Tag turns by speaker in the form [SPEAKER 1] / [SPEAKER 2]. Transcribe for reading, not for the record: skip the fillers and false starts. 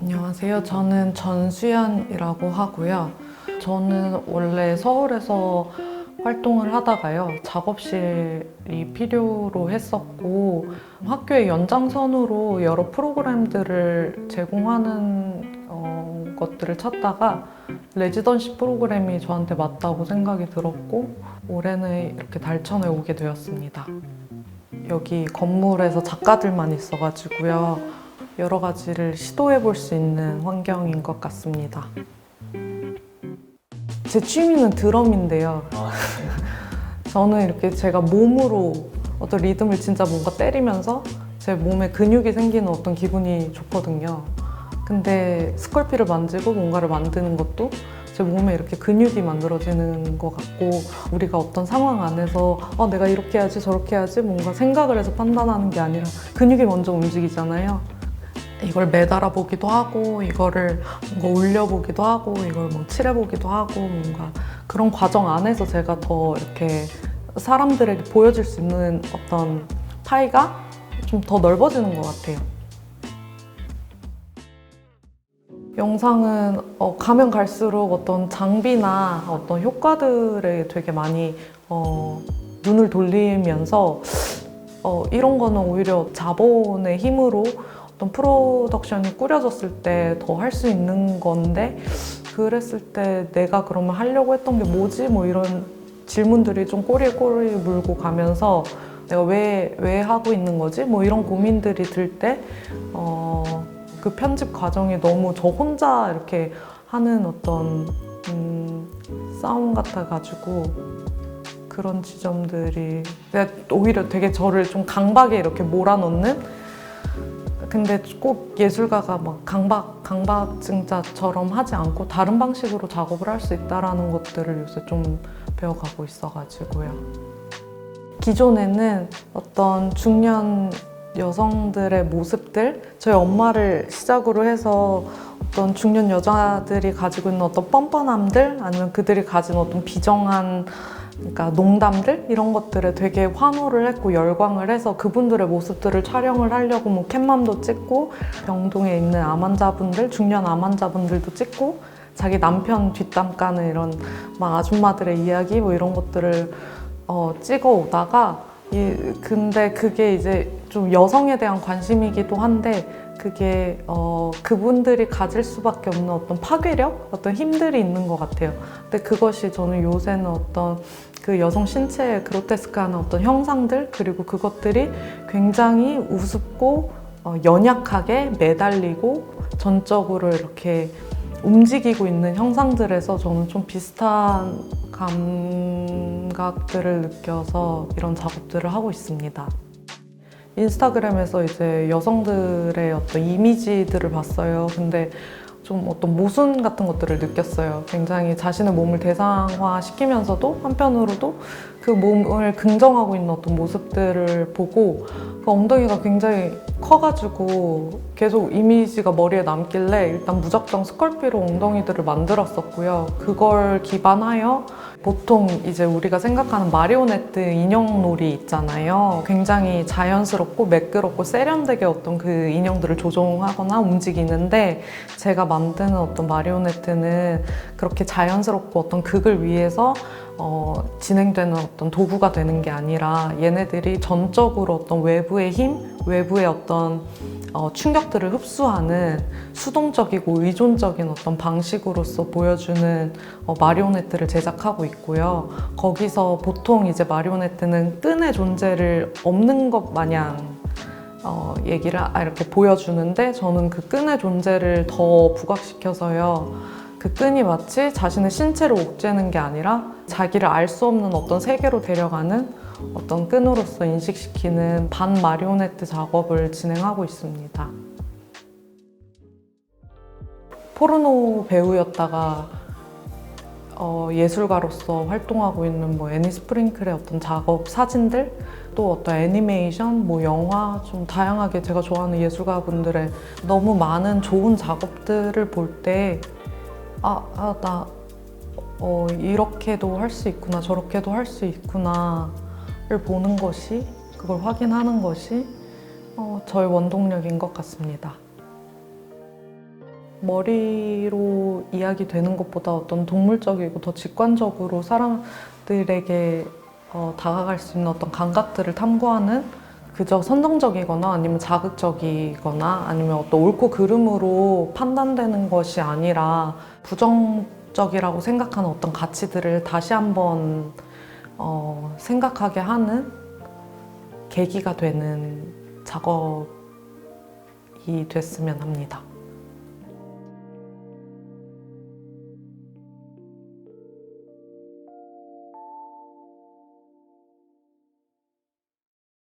[SPEAKER 1] 안녕하세요. 저는 전수연이라고 하고요. 저는 원래 서울에서 활동을 하다가요. 작업실이 필요로 했었고 학교의 연장선으로 여러 프로그램들을 제공하는 것들을 찾다가 레지던시 프로그램이 저한테 맞다고 생각이 들었고 올해는 이렇게 달천에 오게 되었습니다. 여기 건물에서 작가들만 있어가지고요. 여러 가지를 시도해 볼 수 있는 환경인 것 같습니다. 제 취미는 드럼인데요. 저는 이렇게 제가 몸으로 어떤 리듬을 진짜 뭔가 때리면서 제 몸에 근육이 생기는 어떤 기분이 좋거든요. 근데 스컬피를 만지고 뭔가를 만드는 것도 제 몸에 이렇게 근육이 만들어지는 것 같고 우리가 어떤 상황 안에서 내가 이렇게 해야지 저렇게 해야지 뭔가 생각을 해서 판단하는 게 아니라 근육이 먼저 움직이잖아요. 이걸 매달아 보기도 하고 이거를 뭔가 올려보기도 하고 이걸 뭐 칠해보기도 하고 뭔가 그런 과정 안에서 제가 더 이렇게 사람들에게 보여줄 수 있는 어떤 파이가 좀 더 넓어지는 것 같아요. 영상은 가면 갈수록 어떤 장비나 어떤 효과들에 되게 많이 눈을 돌리면서 이런 거는 오히려 자본의 힘으로 어떤 프로덕션이 꾸려졌을 때 더 할 수 있는 건데 그랬을 때 내가 그러면 하려고 했던 게 뭐지? 뭐 이런 질문들이 좀 꼬리에 꼬리 물고 가면서 내가 왜 하고 있는 거지? 뭐 이런 고민들이 들 때 그 편집 과정이 너무 저 혼자 이렇게 하는 어떤 싸움 같아가지고 그런 지점들이 내가 오히려 되게 저를 좀 강박에 이렇게 몰아넣는 근데 꼭 예술가가 막 강박증자처럼 하지 않고 다른 방식으로 작업을 할 수 있다는 것들을 요새 좀 배워가고 있어가지고요. 기존에는 어떤 중년 여성들의 모습들, 저희 엄마를 시작으로 해서 어떤 중년 여자들이 가지고 있는 어떤 뻔뻔함들 아니면 그들이 가진 어떤 비정한 그러니까 농담들 이런 것들에 되게 환호를 했고 열광을 해서 그분들의 모습들을 촬영을 하려고 뭐 캣맘도 찍고 병동에 있는 암 환자분들, 중년 암 환자분들도 찍고 자기 남편 뒷담 까는 이런 막 아줌마들의 이야기 뭐 이런 것들을 찍어 오다가 근데 그게 이제 좀 여성에 대한 관심이기도 한데 그게 그분들이 가질 수밖에 없는 어떤 파괴력, 어떤 힘들이 있는 것 같아요. 근데 그것이 저는 요새는 어떤 그 여성 신체의 그로테스크한 어떤 형상들 그리고 그것들이 굉장히 우습고 연약하게 매달리고 전적으로 이렇게 움직이고 있는 형상들에서 저는 좀 비슷한 감각들을 느껴서 이런 작업들을 하고 있습니다. 인스타그램에서 이제 여성들의 어떤 이미지들을 봤어요. 근데 좀 어떤 모순 같은 것들을 느꼈어요. 굉장히 자신의 몸을 대상화 시키면서도 한편으로도 그 몸을 긍정하고 있는 어떤 모습들을 보고 그 엉덩이가 굉장히 커가지고 계속 이미지가 머리에 남길래 일단 무작정 스컬피로 엉덩이들을 만들었었고요. 그걸 기반하여 보통 이제 우리가 생각하는 마리오네트 인형놀이 있잖아요. 굉장히 자연스럽고 매끄럽고 세련되게 어떤 그 인형들을 조종하거나 움직이는데 제가 만드는 어떤 마리오네트는 그렇게 자연스럽고 어떤 극을 위해서 진행되는 어떤 도구가 되는 게 아니라 얘네들이 전적으로 어떤 외부의 힘, 외부의 어떤 충격들을 흡수하는 수동적이고 의존적인 어떤 방식으로서 보여주는 마리오네트를 제작하고 있고요. 거기서 보통 이제 마리오네트는 끈의 존재를 없는 것 마냥 얘기를 이렇게 보여주는데 저는 그 끈의 존재를 더 부각시켜서요. 그 끈이 마치 자신의 신체를 옥죄는 게 아니라 자기를 알 수 없는 어떤 세계로 데려가는 어떤 끈으로서 인식시키는 반 마리오네트 작업을 진행하고 있습니다. 포르노 배우였다가 예술가로서 활동하고 있는 뭐 애니 스프링클의 어떤 작업 사진들 또 어떤 애니메이션, 뭐 영화 좀 다양하게 제가 좋아하는 예술가분들의 너무 많은 좋은 작업들을 볼 때 나 이렇게도 할 수 있구나 저렇게도 할 수 있구나를 보는 것이 그걸 확인하는 것이 저의 원동력인 것 같습니다. 머리로 이야기되는 것보다 어떤 동물적이고 더 직관적으로 사람들에게 다가갈 수 있는 어떤 감각들을 탐구하는 그저 선정적이거나 아니면 자극적이거나 아니면 어떤 옳고 그름으로 판단되는 것이 아니라 부정적이라고 생각하는 어떤 가치들을 다시 한번 생각하게 하는 계기가 되는 작업이 됐으면 합니다.